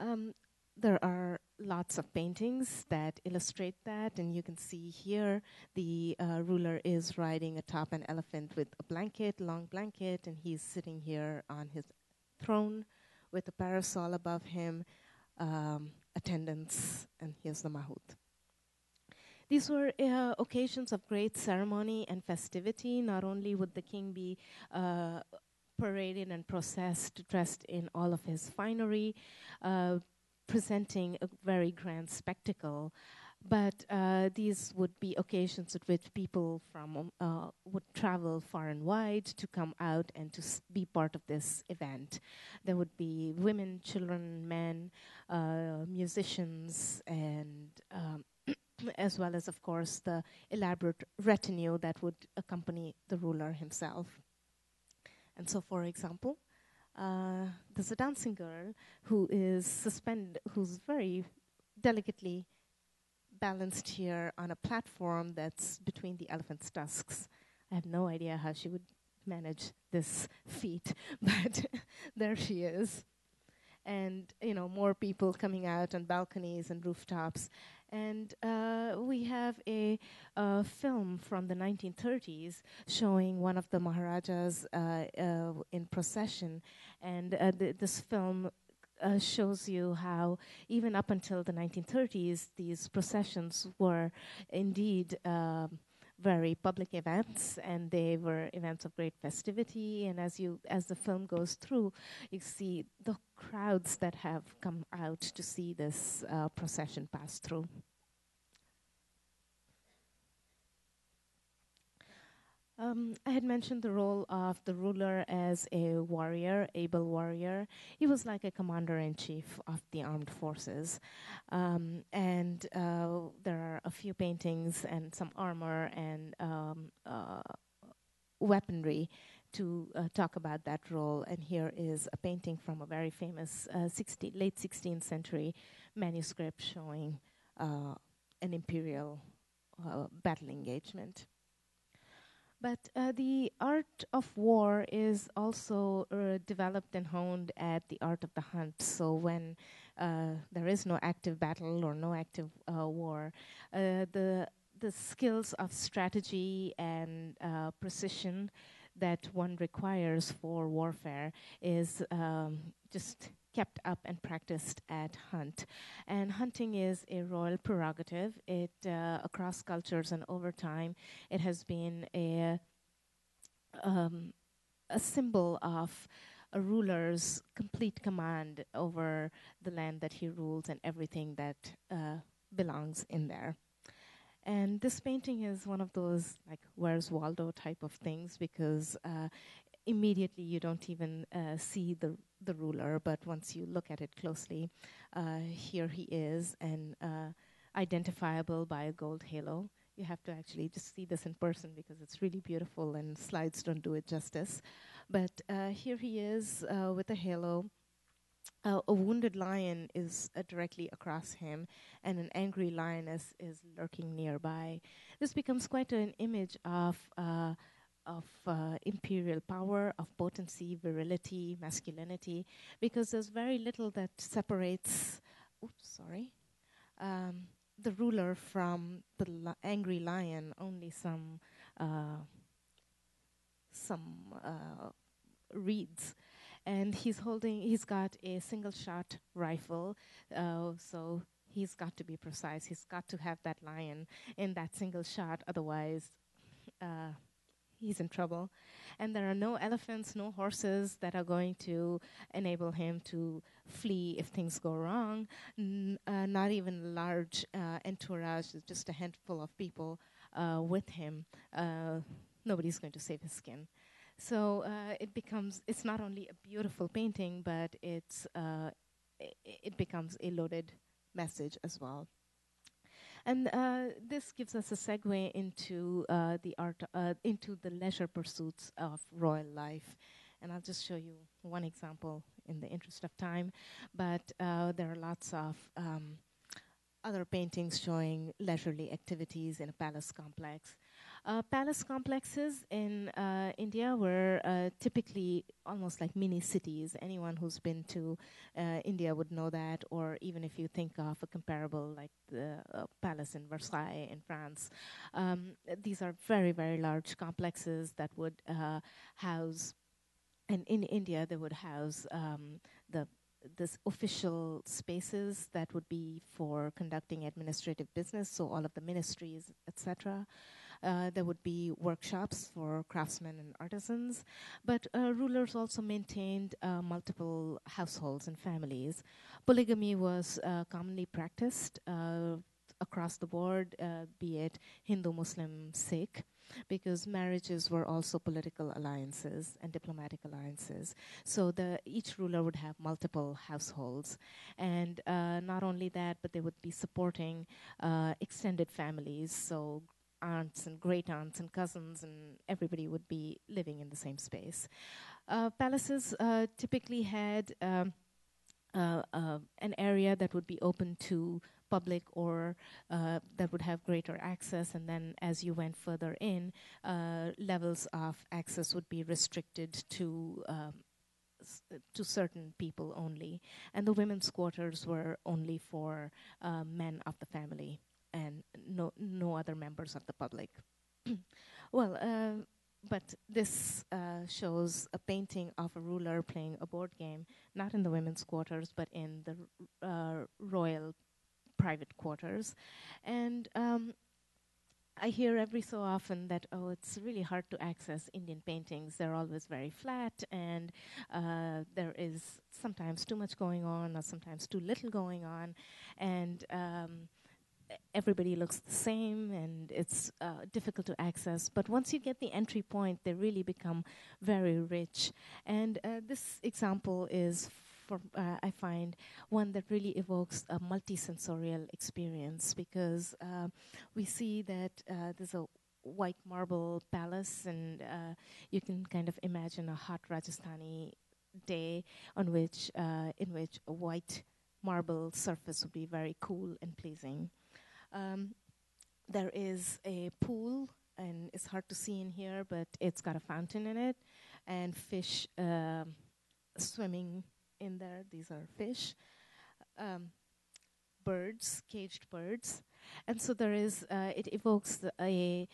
Um, there are lots of paintings that illustrate that, and you can see here the ruler is riding atop an elephant with a blanket, long blanket, and he's sitting here on his throne with a parasol above him, attendants, and here's the mahout. These were occasions of great ceremony and festivity. Not only would the king be paraded and processed, dressed in all of his finery, presenting a very grand spectacle, but these would be occasions at which people from would travel far and wide to come out and to be part of this event. There would be women, children, men, musicians, and as well as, of course, the elaborate retinue that would accompany the ruler himself. And so, for example, there's a dancing girl who is suspended, who's very delicately balanced here on a platform that's between the elephant's tusks. I have no idea how she would manage this feat, but there she is. And, you know, more people coming out on balconies and rooftops. And we have a film from the 1930s showing one of the Maharajas in procession. And this film shows you how even up until the 1930s, these processions were indeed very public events, and they were events of great festivity. And as the film goes through, you see the crowds that have come out to see this procession pass through. I had mentioned the role of the ruler as a warrior, able warrior. He was like a commander-in-chief of the armed forces. And there are a few paintings and some armor and weaponry to talk about that role. And here is a painting from a very famous late 16th century manuscript showing an imperial battle engagement. But the art of war is also developed and honed at the art of the hunt. So when there is no active battle or no active war, the skills of strategy and precision that one requires for warfare is just kept up and practiced at hunt. And hunting is a royal prerogative. It across cultures and over time, it has been a symbol of a ruler's complete command over the land that he rules and everything that belongs in there. And this painting is one of those, like, Where's Waldo type of things, because immediately you don't even see the ruler, but once you look at it closely, here he is, and identifiable by a gold halo. You have to actually just see this in person because it's really beautiful and slides don't do it justice. But here he is with a halo. A wounded lion is directly across him, and an angry lioness is lurking nearby. This becomes quite an image of imperial power, of potency, virility, masculinity, because there's very little that separates the ruler from the angry lion. Only some reeds. And he's got a single-shot rifle, so he's got to be precise. He's got to have that lion in that single shot, otherwise he's in trouble. And there are no elephants, no horses that are going to enable him to flee if things go wrong. Not even large entourage, just a handful of people with him. Nobody's going to save his skin. So it's not only a beautiful painting, but it becomes a loaded message as well. And this gives us a segue into into the leisure pursuits of royal life. And I'll just show you one example in the interest of time. But there are lots of other paintings showing leisurely activities in a palace complex. Palace complexes in India were typically almost like mini cities. Anyone who's been to India would know that, or even if you think of a comparable like the palace in Versailles in France. These are very, very large complexes that would house, and in India they would house the this official spaces that would be for conducting administrative business, so all of the ministries, etc. There would be workshops for craftsmen and artisans, but rulers also maintained multiple households and families. Polygamy was commonly practiced across the board, be it Hindu, Muslim, Sikh, because marriages were also political alliances and diplomatic alliances. So each ruler would have multiple households. And not only that, but they would be supporting extended families, so aunts and great aunts and cousins, and everybody would be living in the same space. Palaces typically had an area that would be open to public, or that would have greater access, and then as you went further in, levels of access would be restricted to certain people only, and the women's quarters were only for men of the family and no other members of the public. Well, but this shows a painting of a ruler playing a board game, not in the women's quarters, but in the royal private quarters. And I hear every so often that, oh, it's really hard to access Indian paintings. They're always very flat, and there is sometimes too much going on or sometimes too little going on. And everybody looks the same, and it's difficult to access. But once you get the entry point, they really become very rich. And this example is, I find, one that really evokes a multisensorial experience, because we see that there's a white marble palace, and you can kind of imagine a hot Rajasthani day in which a white marble surface would be very cool and pleasing. There is a pool, and it's hard to see in here, but it's got a fountain in it, and fish swimming in there. These are fish. Birds, caged birds. And so there is, it evokes an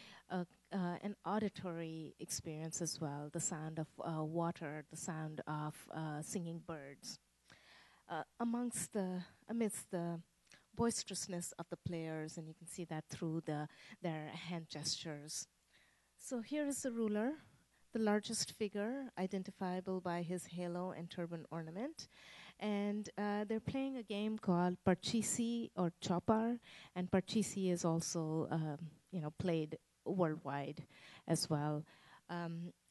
auditory experience as well, the sound of water, the sound of singing birds. Amidst the boisterousness of the players, and you can see that through their hand gestures. So here is the ruler, the largest figure, identifiable by his halo and turban ornament. And they're playing a game called Parchisi or Chopar, and Parchisi is also played worldwide as well.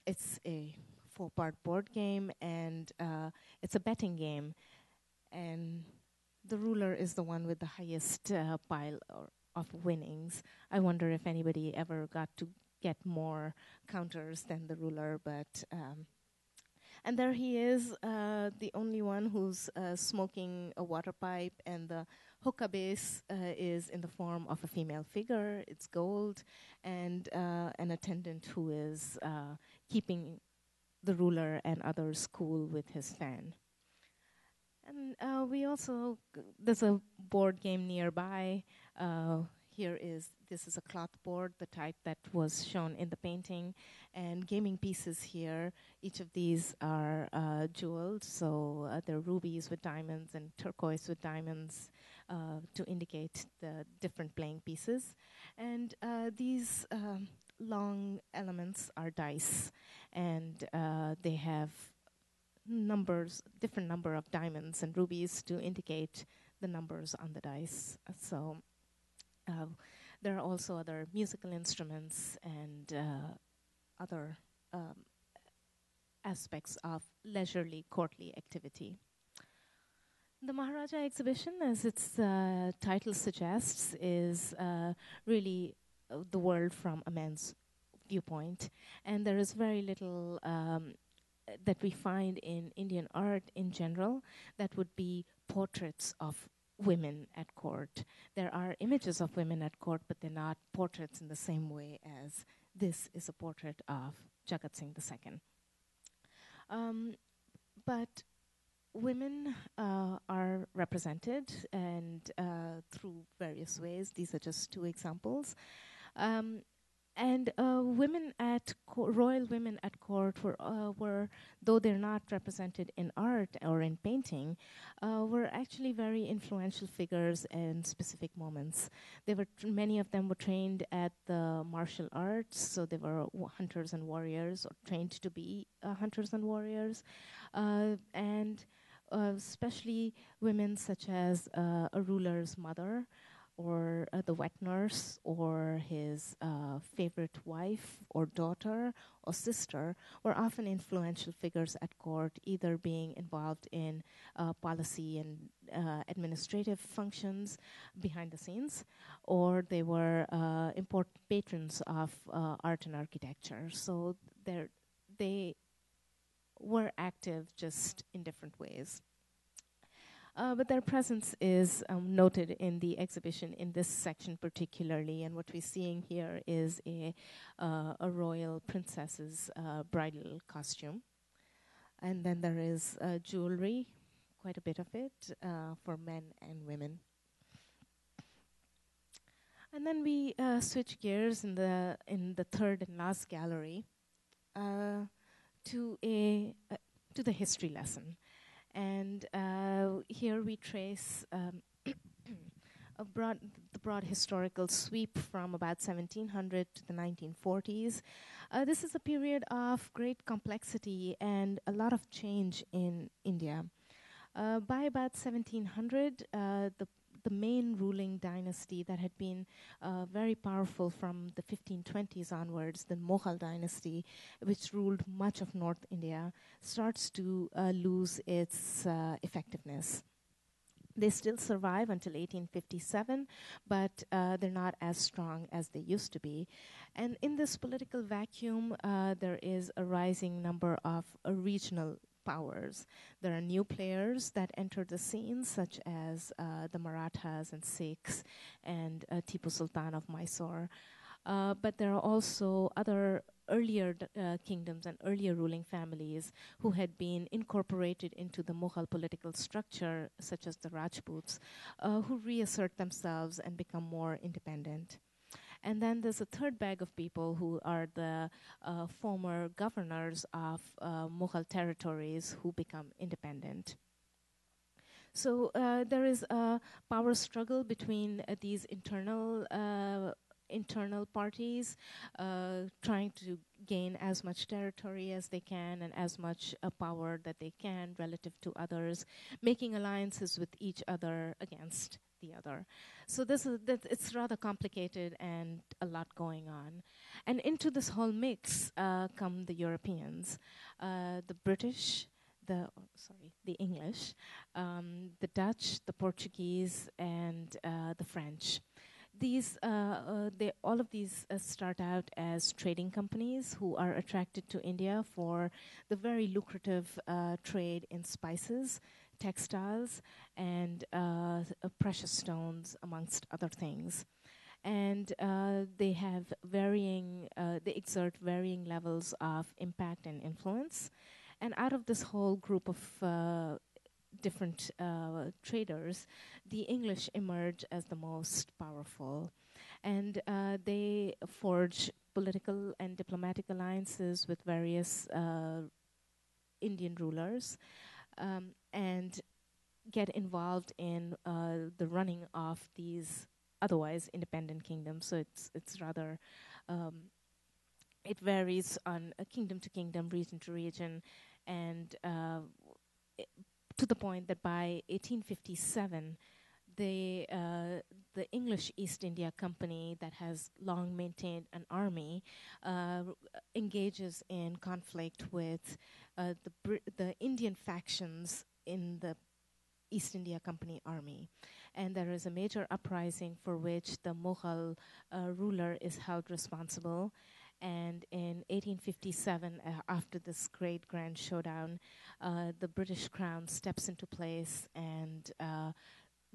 It's a 4-part board game, and it's a betting game. And the ruler is the one with the highest pile of winnings. I wonder if anybody ever got to get more counters than the ruler, but and there he is, the only one who's smoking a water pipe, and the hookah base is in the form of a female figure. It's gold, and an attendant who is keeping the ruler and others cool with his fan. And there's a board game nearby. This is a cloth board, the type that was shown in the painting, and gaming pieces here. Each of these are jeweled, so they're rubies with diamonds and turquoise with diamonds to indicate the different playing pieces. And these long elements are dice, and they have different number of diamonds and rubies to indicate the numbers on the dice. So there are also other musical instruments and other aspects of leisurely courtly activity. The Maharaja exhibition, as its title suggests, is really the world from a man's viewpoint, and there is very little that we find in Indian art in general that would be portraits of women at court. There are images of women at court, but they're not portraits in the same way as this is a portrait of Jagat Singh II. But women are represented and through various ways. These are just two examples. Um, and women at royal women at court were, though they're not represented in art or in painting, were actually very influential figures in specific moments. They were many of them were trained at the martial arts, so they were hunters and warriors, or trained to be hunters and warriors, and especially women such as a ruler's mother, or the wet nurse, or his favorite wife or daughter or sister, were often influential figures at court, either being involved in policy and administrative functions behind the scenes, or they were important patrons of art and architecture. So they were active, just in different ways. But their presence is noted in the exhibition in this section particularly, and what we're seeing here is a royal princess's bridal costume. And then there is jewelry, quite a bit of it, for men and women. And then we switch gears in the third and last gallery to the history lesson. And here we trace the broad historical sweep from about 1700 to the 1940s. This is a period of great complexity and a lot of change in India. By about 1700, the main ruling dynasty that had been very powerful from the 1520s onwards, the Mughal dynasty, which ruled much of North India, starts to lose its effectiveness. They still survive until 1857, but they're not as strong as they used to be. And in this political vacuum, there is a rising number of regional powers. There are new players that enter the scene, such as the Marathas and Sikhs and Tipu Sultan of Mysore. But there are also other earlier kingdoms and earlier ruling families who had been incorporated into the Mughal political structure, such as the Rajputs, who reassert themselves and become more independent. And then there's a third bag of people who are the former governors of Mughal territories who become independent. So there is a power struggle between these internal parties trying to gain as much territory as they can and as much power that they can relative to others, making alliances with each other against the other. So it's rather complicated and a lot going on. And into this whole mix come the Europeans, the British, the English, the Dutch, the Portuguese, and the French. All of these start out as trading companies who are attracted to India for the very lucrative trade in spices, textiles, and precious stones, amongst other things. And they exert varying levels of impact and influence. And out of this whole group of different traders, the English emerge as the most powerful. And they forge political and diplomatic alliances with various Indian rulers and get involved in the running of these otherwise independent kingdoms. So it's rather, it varies on kingdom to kingdom, region to region, and to the point that by 1857, the English East India Company, that has long maintained an army, engages in conflict with the Indian factions in the East India Company army. And there is a major uprising for which the Mughal ruler is held responsible. And in 1857, after this great grand showdown, the British Crown steps into place and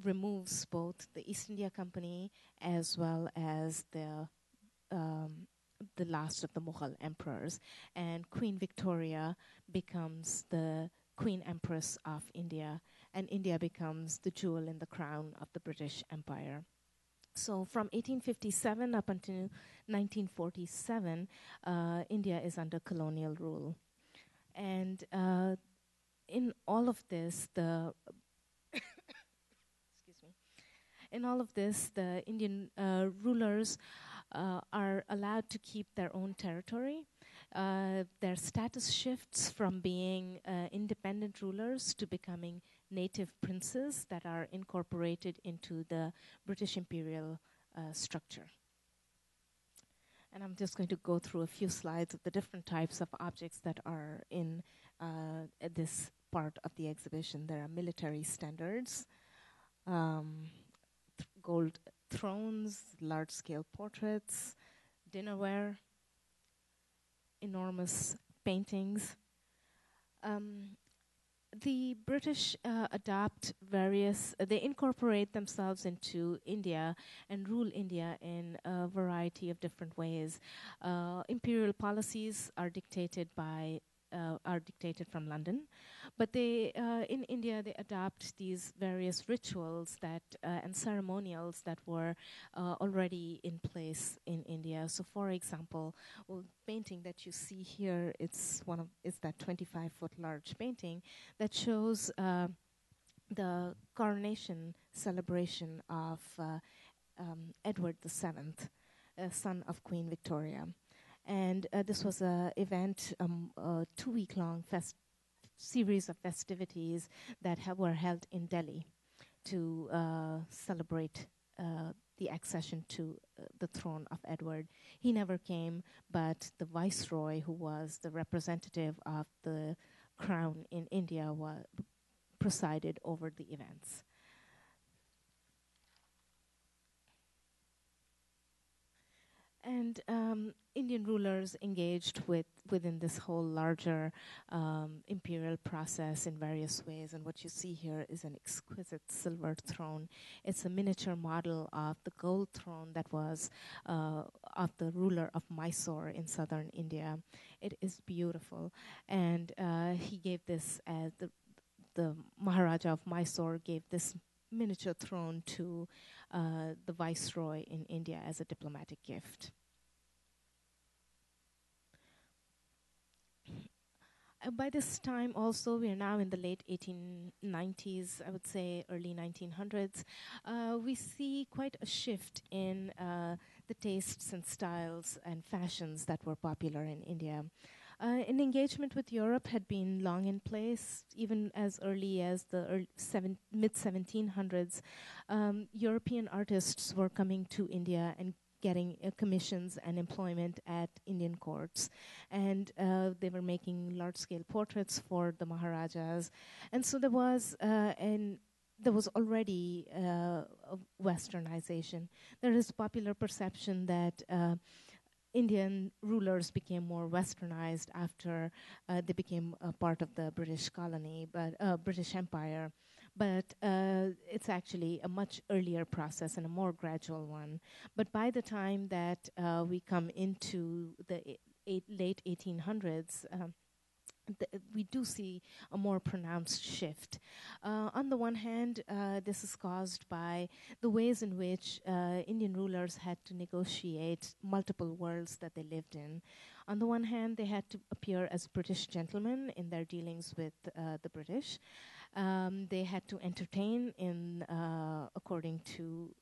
removes both the East India Company as well as the the last of the Mughal emperors, and Queen Victoria becomes the Queen Empress of India, and India becomes the jewel in the crown of the British Empire. So from 1857 up until 1947, India is under colonial rule. And in all of this, excuse me, in all of this, the Indian rulers are allowed to keep their own territory. Their status shifts from being independent rulers to becoming native princes that are incorporated into the British imperial structure. And I'm just going to go through a few slides of the different types of objects that are in this part of the exhibition. There are military standards, gold thrones, large-scale portraits, dinnerware, enormous paintings. The British they incorporate themselves into India and rule India in a variety of different ways. Imperial policies are dictated from London, but in India they adopt these various rituals and ceremonials that were already in place in India. So, for example, painting that you see here, it's that 25-foot large painting that shows the coronation celebration of Edward VII, son of Queen Victoria. And this was an event, a 2-week-long series of festivities that were held in Delhi to celebrate the accession to the throne of Edward. He never came, but the viceroy, who was the representative of the crown in India, presided over the events. And Indian rulers engaged within this whole larger imperial process in various ways. And what you see here is an exquisite silver throne. It's a miniature model of the gold throne that was of the ruler of Mysore in southern India. It is beautiful. And he gave this as the Maharaja of Mysore gave this miniature throne to the viceroy in India as a diplomatic gift. By this time also, we are now in the late 1890s, I would say early 1900s, we see quite a shift in the tastes and styles and fashions that were popular in India. An engagement with Europe had been long in place, even as early as the mid-1700s. European artists were coming to India and getting commissions and employment at Indian courts. And they were making large-scale portraits for the Maharajas. And so there was already a westernization. There is popular perception that Indian rulers became more westernized after they became a part of the British colony, British Empire. But it's actually a much earlier process and a more gradual one. But by the time that we come into the late 1800s, we do see a more pronounced shift. On the one hand, this is caused by the ways in which Indian rulers had to negotiate multiple worlds that they lived in. On the one hand, they had to appear as British gentlemen in their dealings with the British. They had to entertain according to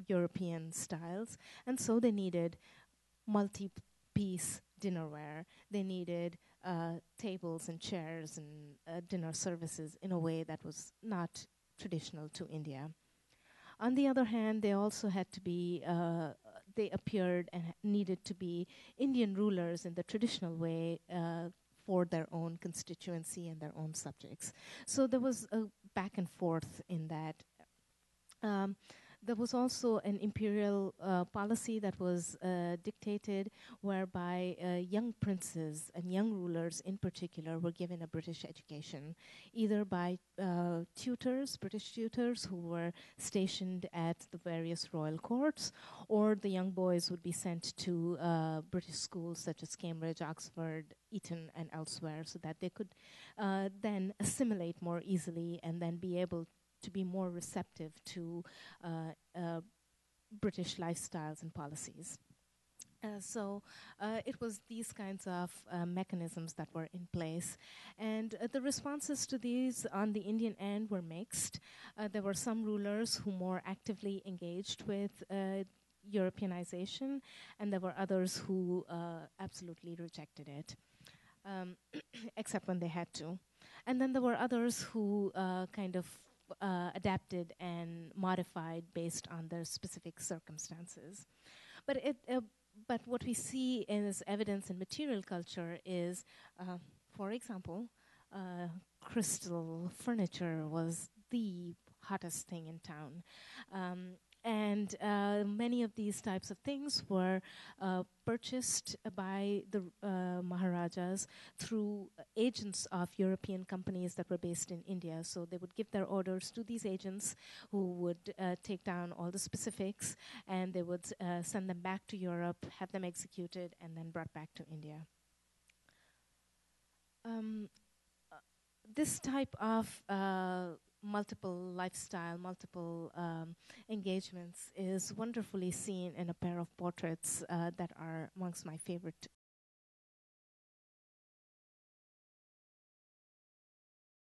European styles, and so they needed multi-piece dinnerware. They needed tables and chairs and dinner services in a way that was not traditional to India. On the other hand, they also had to be, they appeared and needed to be Indian rulers in the traditional way for their own constituency and their own subjects. So there was a back and forth in that. There was also an imperial policy that was dictated whereby young princes and young rulers in particular were given a British education, either by British tutors who were stationed at the various royal courts, or the young boys would be sent to British schools such as Cambridge, Oxford, Eton, and elsewhere, so that they could then assimilate more easily and then be able to be more receptive to British lifestyles and policies. So it was these kinds of mechanisms that were in place. And the responses to these on the Indian end were mixed. There were some rulers who more actively engaged with Europeanization, and there were others who absolutely rejected it, except when they had to. And then there were others who kind of adapted and modified based on their specific circumstances. But what we see as evidence in material culture is, for example, crystal furniture was the hottest thing in town. And many of these types of things were purchased by the Maharajas through agents of European companies that were based in India. So they would give their orders to these agents who would take down all the specifics, and they would send them back to Europe, have them executed, and then brought back to India. This type of multiple lifestyle, multiple engagements is wonderfully seen in a pair of portraits that are amongst my favorite